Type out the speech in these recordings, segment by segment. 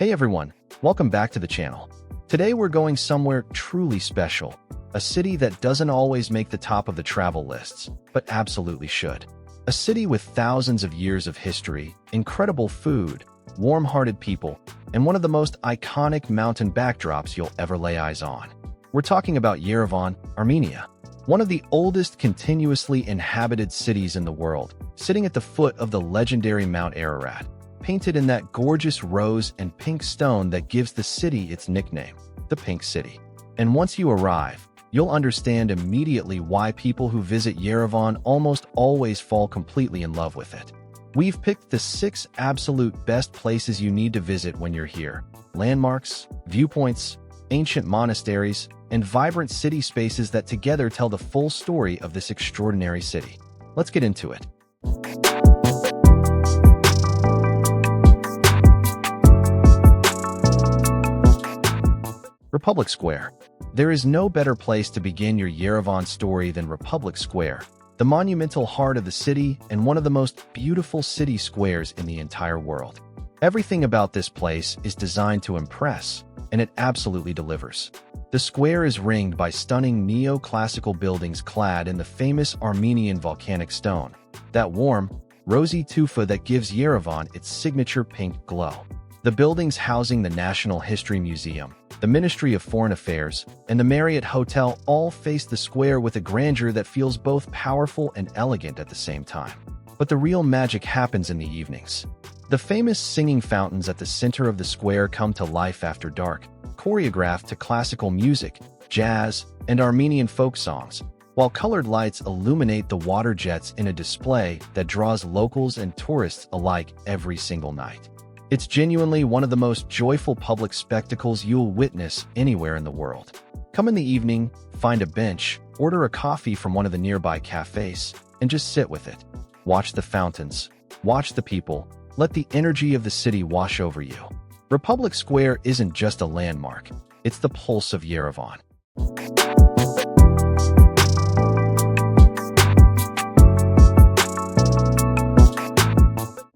Hey everyone, welcome back to the channel. Today we're going somewhere truly special, a city that doesn't always make the top of the travel lists, but absolutely should. A city with thousands of years of history, incredible food, warm-hearted people, and one of the most iconic mountain backdrops you'll ever lay eyes on. We're talking about Yerevan, Armenia, one of the oldest continuously inhabited cities in the world, sitting at the foot of the legendary Mount Ararat, painted in that gorgeous rose and pink stone that gives the city its nickname, the Pink City. And once you arrive, you'll understand immediately why people who visit Yerevan almost always fall completely in love with it. We've picked the 6 absolute best places you need to visit when you're here: landmarks, viewpoints, ancient monasteries, and vibrant city spaces that together tell the full story of this extraordinary city. Let's get into it. Republic Square. There is no better place to begin your Yerevan story than Republic Square, the monumental heart of the city and one of the most beautiful city squares in the entire world. Everything about this place is designed to impress, and it absolutely delivers. The square is ringed by stunning neoclassical buildings clad in the famous Armenian volcanic stone, that warm, rosy tufa that gives Yerevan its signature pink glow. The buildings housing the National History Museum, the Ministry of Foreign Affairs, and the Marriott Hotel all face the square with a grandeur that feels both powerful and elegant at the same time. But the real magic happens in the evenings. The famous singing fountains at the center of the square come to life after dark, choreographed to classical music, jazz, and Armenian folk songs, while colored lights illuminate the water jets in a display that draws locals and tourists alike every single night. It's genuinely one of the most joyful public spectacles you'll witness anywhere in the world. Come in the evening, find a bench, order a coffee from one of the nearby cafes, and just sit with it. Watch the fountains, watch the people, let the energy of the city wash over you. Republic Square isn't just a landmark, it's the pulse of Yerevan.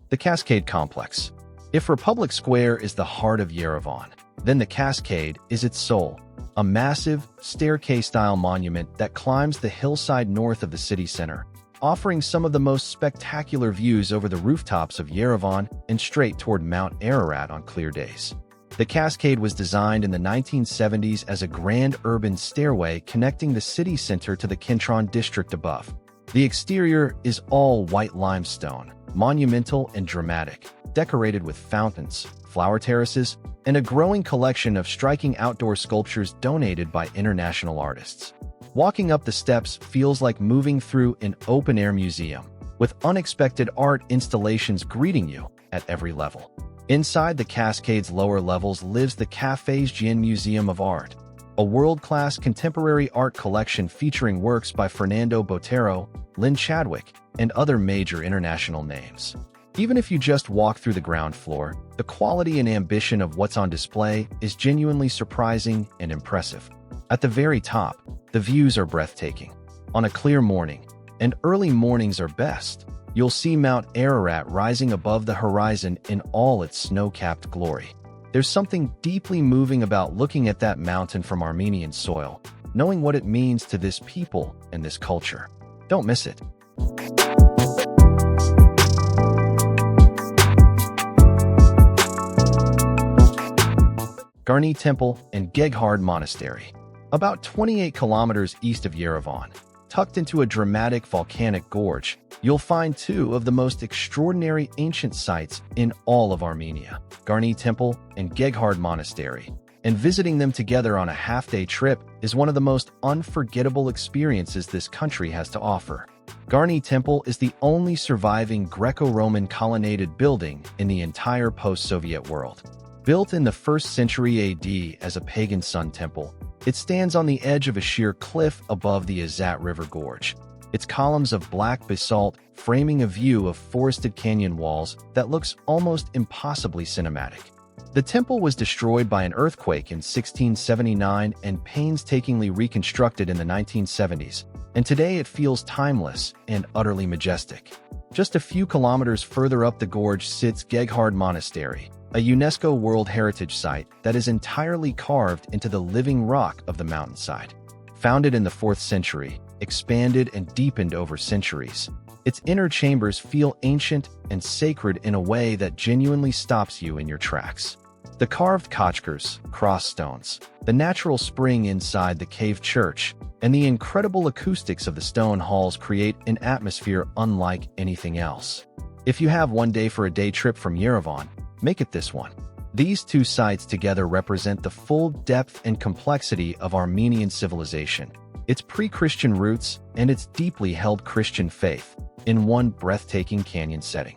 The Cascade Complex. If Republic Square is the heart of Yerevan, then the Cascade is its soul, a massive, staircase-style monument that climbs the hillside north of the city center, offering some of the most spectacular views over the rooftops of Yerevan and straight toward Mount Ararat on clear days. The Cascade was designed in the 1970s as a grand urban stairway connecting the city center to the Kond district above. The exterior is all white limestone, monumental and dramatic, decorated with fountains, flower terraces, and a growing collection of striking outdoor sculptures donated by international artists. Walking up the steps feels like moving through an open-air museum, with unexpected art installations greeting you at every level. Inside the Cascade's lower levels lives the Cascade Museum of Art, a world-class contemporary art collection featuring works by Fernando Botero, Lynn Chadwick, and other major international names. Even if you just walk through the ground floor, the quality and ambition of what's on display is genuinely surprising and impressive. At the very top, the views are breathtaking. On a clear morning, and early mornings are best, you'll see Mount Ararat rising above the horizon in all its snow-capped glory. There's something deeply moving about looking at that mountain from Armenian soil, knowing what it means to this people and this culture. Don't miss it. Garni Temple Geghard Monastery. About 28 kilometers east of Yerevan, tucked into a dramatic volcanic gorge, you'll find 2 of the most extraordinary ancient sites in all of Armenia, Garni Temple and Geghard Monastery. And visiting them together on a half-day trip is one of the most unforgettable experiences this country has to offer. Garni Temple is the only surviving Greco-Roman colonnaded building in the entire post-Soviet world. Built in the 1st century AD as a pagan sun temple, it stands on the edge of a sheer cliff above the Azat River Gorge, its columns of black basalt framing a view of forested canyon walls that looks almost impossibly cinematic. The temple was destroyed by an earthquake in 1679 and painstakingly reconstructed in the 1970s, and today it feels timeless and utterly majestic. Just a few kilometers further up the gorge sits Geghard Monastery, a UNESCO World Heritage Site that is entirely carved into the living rock of the mountainside. Founded in the 4th century, expanded and deepened over centuries, its inner chambers feel ancient and sacred in a way that genuinely stops you in your tracks. The carved kochkars, cross stones, the natural spring inside the cave church, and the incredible acoustics of the stone halls create an atmosphere unlike anything else. If you have one day for a day trip from Yerevan, make it this one. These two sites together represent the full depth and complexity of Armenian civilization, its pre-Christian roots, and its deeply held Christian faith, in one breathtaking canyon setting.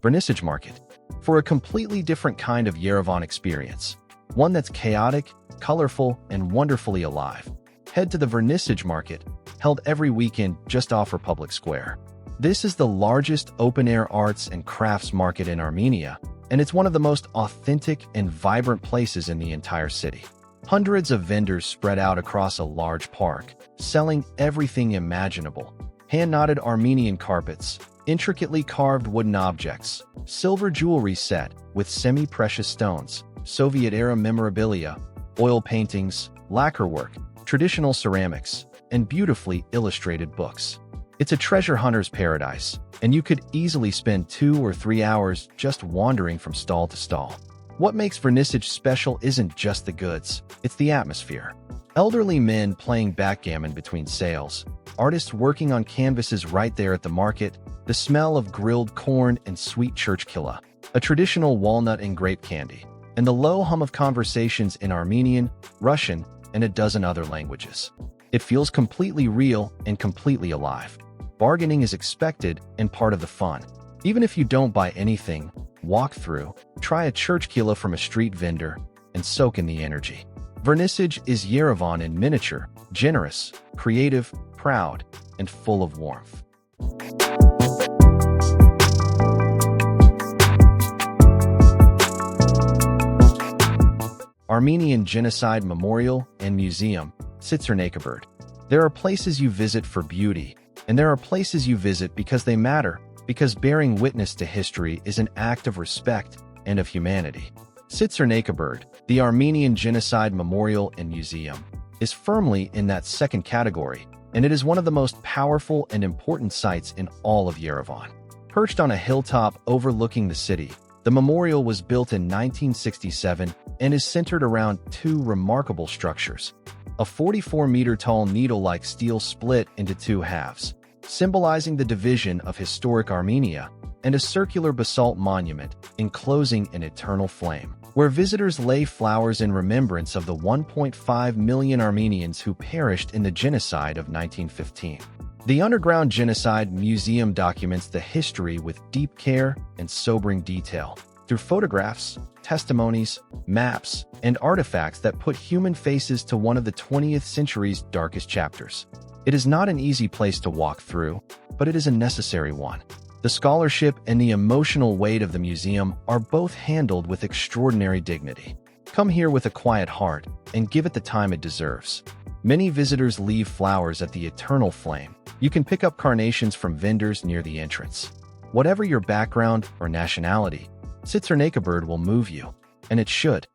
Vernissage Market. For a completely different kind of Yerevan experience, one that's chaotic, colorful, and wonderfully alive, head to the Vernissage Market, held every weekend just off Republic Square. This is the largest open-air arts and crafts market in Armenia, and it's one of the most authentic and vibrant places in the entire city. Hundreds of vendors spread out across a large park, selling everything imaginable. Hand-knotted Armenian carpets, intricately carved wooden objects, silver jewelry set with semi-precious stones, Soviet-era memorabilia, oil paintings, lacquer work, traditional ceramics, and beautifully illustrated books. It's a treasure hunter's paradise, and you could easily spend 2 or 3 hours just wandering from stall to stall. What makes Vernissage special isn't just the goods, it's the atmosphere. Elderly men playing backgammon between sales, artists working on canvases right there at the market, the smell of grilled corn and sweet churchkilla, a traditional walnut and grape candy, and the low hum of conversations in Armenian, Russian, and a dozen other languages. It feels completely real and completely alive. Bargaining is expected and part of the fun. Even if you don't buy anything, walk through, try a churchkilla from a street vendor, and soak in the energy. Vernissage is Yerevan in miniature, generous, creative, proud, and full of warmth. Armenian Genocide Memorial and Museum, Tsitsernakaberd. There are places you visit for beauty, and there are places you visit because they matter, because bearing witness to history is an act of respect and of humanity. Tsitsernakaberd, the Armenian Genocide Memorial and Museum, is firmly in that second category, and it is one of the most powerful and important sites in all of Yerevan. Perched on a hilltop overlooking the city, the memorial was built in 1967 and is centered around two remarkable structures: a 44-meter-tall needle-like steel split into two halves, symbolizing the division of historic Armenia, and a circular basalt monument enclosing an eternal flame, where visitors lay flowers in remembrance of the 1.5 million Armenians who perished in the genocide of 1915. The Underground Genocide Museum documents the history with deep care and sobering detail, through photographs, testimonies, maps, and artifacts that put human faces to one of the 20th century's darkest chapters. It is not an easy place to walk through, but it is a necessary one. The scholarship and the emotional weight of the museum are both handled with extraordinary dignity. Come here with a quiet heart and give it the time it deserves. Many visitors leave flowers at the eternal flame. You can pick up carnations from vendors near the entrance. Whatever your background or nationality, Tsitsernakaberd will move you, and it should.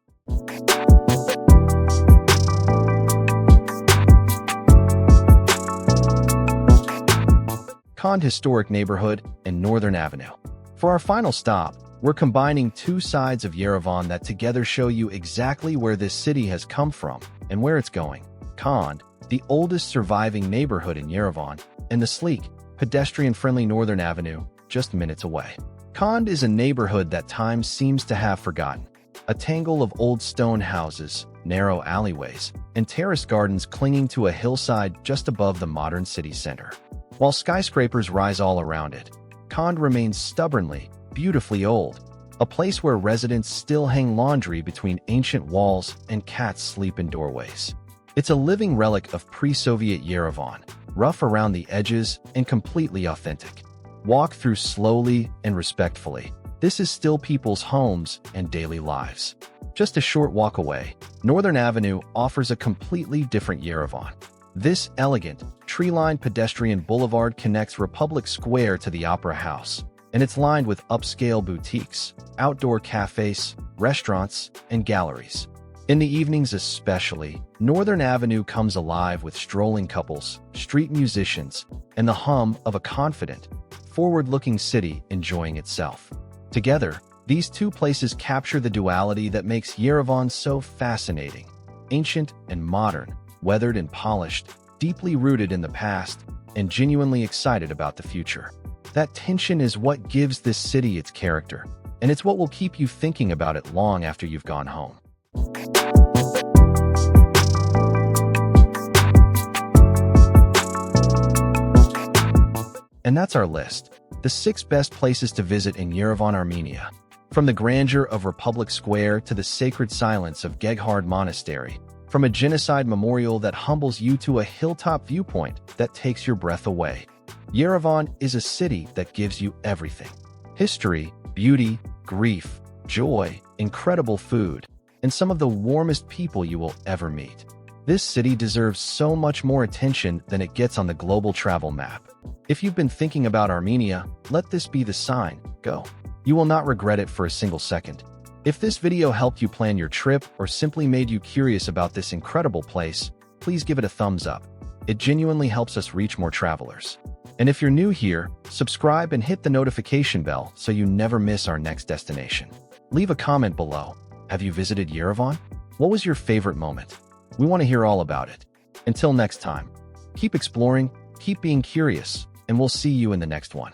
Kond Historic Neighborhood and Northern Avenue. For our final stop, we're combining two sides of Yerevan that together show you exactly where this city has come from and where it's going. Kond, the oldest surviving neighborhood in Yerevan, and the sleek, pedestrian-friendly Northern Avenue, just minutes away. Kond is a neighborhood that time seems to have forgotten. A tangle of old stone houses, narrow alleyways, and terraced gardens clinging to a hillside just above the modern city center. While skyscrapers rise all around it, Kond remains stubbornly, beautifully old, a place where residents still hang laundry between ancient walls and cats sleep in doorways. It's a living relic of pre-Soviet Yerevan, rough around the edges and completely authentic. Walk through slowly and respectfully. This is still people's homes and daily lives. Just a short walk away, Northern Avenue offers a completely different Yerevan. This elegant, tree-lined pedestrian boulevard connects Republic Square to the Opera House, and it's lined with upscale boutiques, outdoor cafes, restaurants, and galleries. In the evenings especially, Northern Avenue comes alive with strolling couples, street musicians, and the hum of a confident, forward-looking city enjoying itself. Together, these two places capture the duality that makes Yerevan so fascinating: ancient and modern, weathered and polished, deeply rooted in the past, and genuinely excited about the future. That tension is what gives this city its character, and it's what will keep you thinking about it long after you've gone home. And that's our list. The 6 best places to visit in Yerevan, Armenia. From the grandeur of Republic Square to the sacred silence of Geghard Monastery. From a genocide memorial that humbles you to a hilltop viewpoint that takes your breath away. Yerevan is a city that gives you everything: history, beauty, grief, joy, incredible food, and some of the warmest people you will ever meet. This city deserves so much more attention than it gets on the global travel map. If you've been thinking about Armenia, let this be the sign. Go. You will not regret it for a single second. If this video helped you plan your trip or simply made you curious about this incredible place, please give it a thumbs up. It genuinely helps us reach more travelers. And if you're new here, subscribe and hit the notification bell so you never miss our next destination. Leave a comment below. Have you visited Yerevan? What was your favorite moment? We want to hear all about it. Until next time, keep exploring, keep being curious, and we'll see you in the next one.